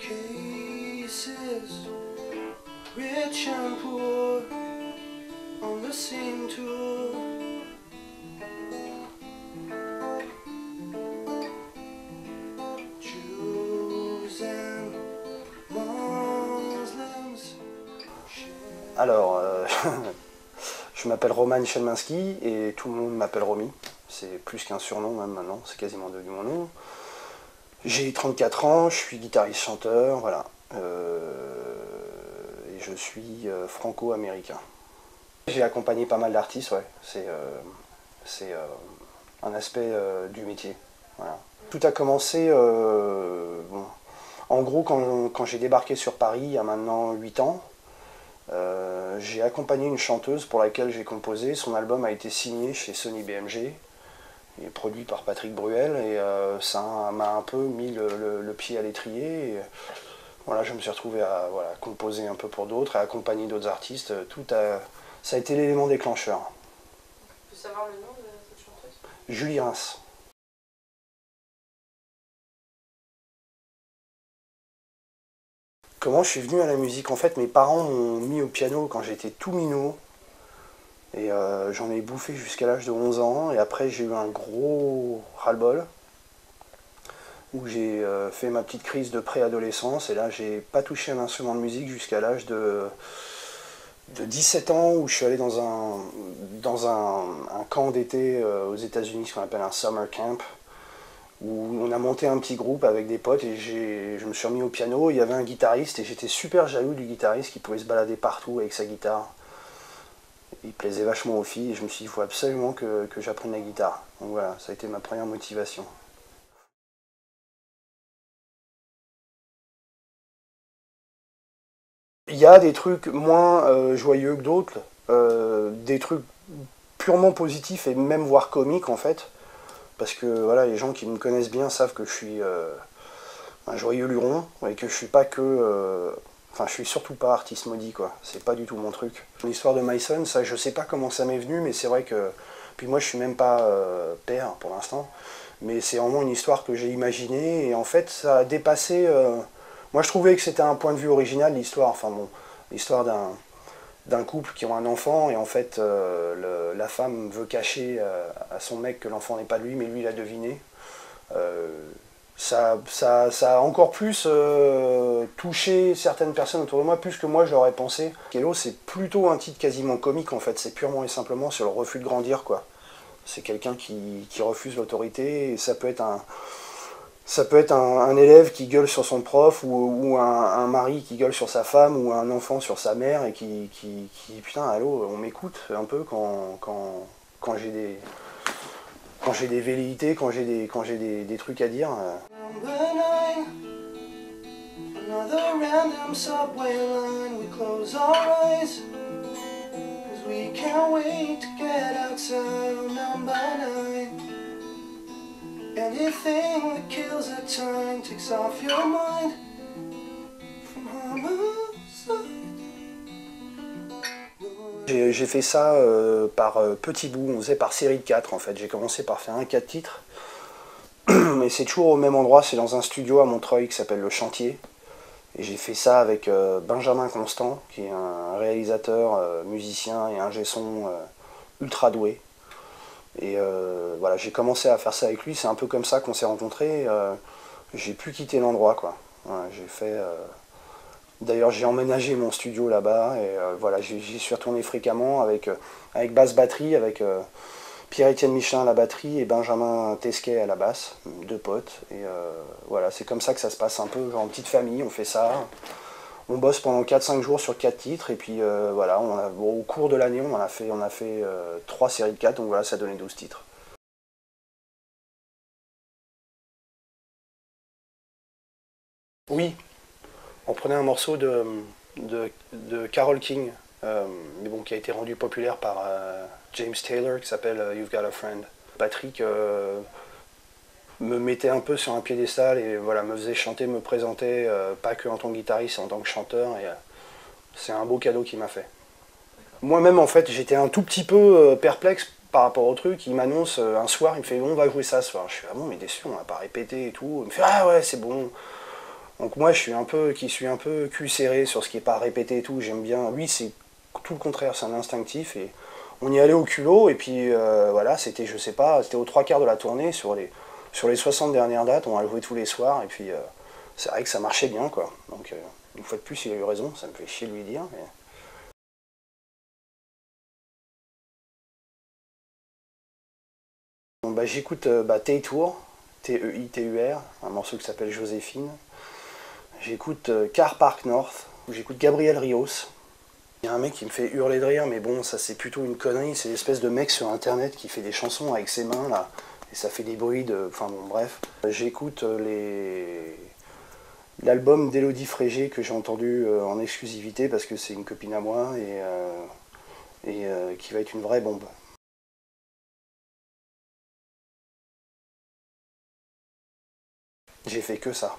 cases, rich and poor, on the same tour. Jews and Muslims. Alors, je m'appelle Roman Shelminski et tout le monde m'appelle Romy. C'est plus qu'un surnom même maintenant, c'est quasiment devenu mon nom. J'ai 34 ans, je suis guitariste-chanteur, voilà. Et je suis franco-américain. J'ai accompagné pas mal d'artistes, ouais. C'est un aspect du métier. Voilà. Tout a commencé, bon, en gros, quand j'ai débarqué sur Paris il y a maintenant 8 ans, j'ai accompagné une chanteuse pour laquelle j'ai composé. Son album a été signé chez Sony BMG. Il est produit par Patrick Bruel et ça m'a un peu mis le pied à l'étrier. Voilà, je me suis retrouvé à composer un peu pour d'autres, à accompagner d'autres artistes. Ça a été l'élément déclencheur. On peut savoir le nom de cette chanteuse? Julie Reims. Comment je suis venu à la musique? En fait, mes parents m'ont mis au piano quand j'étais tout minot. Et j'en ai bouffé jusqu'à l'âge de 11 ans. Et après, j'ai eu un gros ras-le-bol où j'ai fait ma petite crise de préadolescence. Et là, j'ai pas touché un instrument de musique jusqu'à l'âge de 17 ans où je suis allé dans un camp d'été aux États-Unis, ce qu'on appelle un summer camp, où on a monté un petit groupe avec des potes et je me suis remis au piano. Il y avait un guitariste et j'étais super jaloux du guitariste qui pouvait se balader partout avec sa guitare. Il plaisait vachement aux filles et je me suis dit il faut absolument que j'apprenne la guitare. Donc voilà, ça a été ma première motivation. Il y a des trucs moins joyeux que d'autres, des trucs purement positifs et même voire comiques en fait. Parce que voilà, les gens qui me connaissent bien savent que je suis un joyeux luron et que je suis pas que... Enfin, je suis surtout pas artiste maudit, quoi. C'est pas du tout mon truc. L'histoire de Myson, ça, je sais pas comment ça m'est venu, mais c'est vrai que... Puis moi, je suis même pas père, pour l'instant. Mais c'est vraiment une histoire que j'ai imaginée, et en fait, ça a dépassé... Moi, je trouvais que c'était un point de vue original, l'histoire. Enfin bon, l'histoire d'un couple qui ont un enfant, et en fait, la femme veut cacher à son mec que l'enfant n'est pas lui, mais lui, il a deviné. Ça a encore plus touché certaines personnes autour de moi, plus que moi je l'aurais pensé. Hello, c'est plutôt un titre quasiment comique en fait, c'est purement et simplement sur le refus de grandir, quoi. C'est quelqu'un qui refuse l'autorité, et ça peut être un élève qui gueule sur son prof, ou un mari qui gueule sur sa femme, ou un enfant sur sa mère, et qui putain, allô, on m'écoute un peu quand j'ai des velléités, quand j'ai des trucs à dire. Another random subway line, we close our eyes, 'cause we can't wait to get outside on number 9. Anything that kills the time takes off your mind from homicide. J'ai fait ça par petits bouts, on faisait par série de 4 en fait. J'ai commencé par faire un 4 titres, mais c'est toujours au même endroit, c'est dans un studio à Montreuil qui s'appelle Le Chantier. Et j'ai fait ça avec Benjamin Constant, qui est un réalisateur, musicien et ingé son ultra doué. Et voilà, j'ai commencé à faire ça avec lui, c'est un peu comme ça qu'on s'est rencontrés. J'ai pu quitter l'endroit, quoi. Voilà, j'ai fait... D'ailleurs, j'ai emménagé mon studio là-bas, et voilà, j'y suis retourné fréquemment avec basse batterie, avec Pierre-Étienne Michelin à la batterie et Benjamin Tesquet à la basse, deux potes. Et voilà, c'est comme ça que ça se passe un peu, genre en petite famille, on fait ça. On bosse pendant 4-5 jours sur 4 titres, et puis voilà, au cours de l'année, on a fait 3 séries de 4, donc voilà, ça donnait 12 titres. Oui, on prenait un morceau de Carole King, mais bon, qui a été rendu populaire par James Taylor, qui s'appelle You've Got a Friend. Patrick me mettait un peu sur un piédestal et voilà, me faisait chanter, me présentait, pas que en tant que guitariste, en tant que chanteur, et c'est un beau cadeau qu'il m'a fait. Moi-même, en fait, j'étais un tout petit peu perplexe par rapport au truc. Il m'annonce un soir, il me fait on va jouer ça ce soir. Je suis ah bon, mais déçu, on n'a pas répété et tout. Il me fait ah ouais, c'est bon. Donc moi qui suis un peu cul serré sur ce qui n'est pas répété et tout, j'aime bien. Lui c'est tout le contraire, c'est un instinctif et on y allait au culot et puis voilà, c'était je sais pas, c'était aux trois quarts de la tournée sur les 60 dernières dates, on a joué tous les soirs et puis c'est vrai que ça marchait bien quoi. Donc une fois de plus il a eu raison, ça me fait chier de lui dire. Mais... Bon, bah, j'écoute Teitur, Teitur, un morceau qui s'appelle Joséphine. J'écoute Car Park North, j'écoute Gabriel Rios. Il y a un mec qui me fait hurler de rire, mais bon, ça c'est plutôt une connerie, c'est l'espèce de mec sur internet qui fait des chansons avec ses mains là, et ça fait des bruits de. Enfin bon, bref. J'écoute l'album d'Élodie Frégé que j'ai entendu en exclusivité parce que c'est une copine à moi et qui va être une vraie bombe. J'ai fait que ça.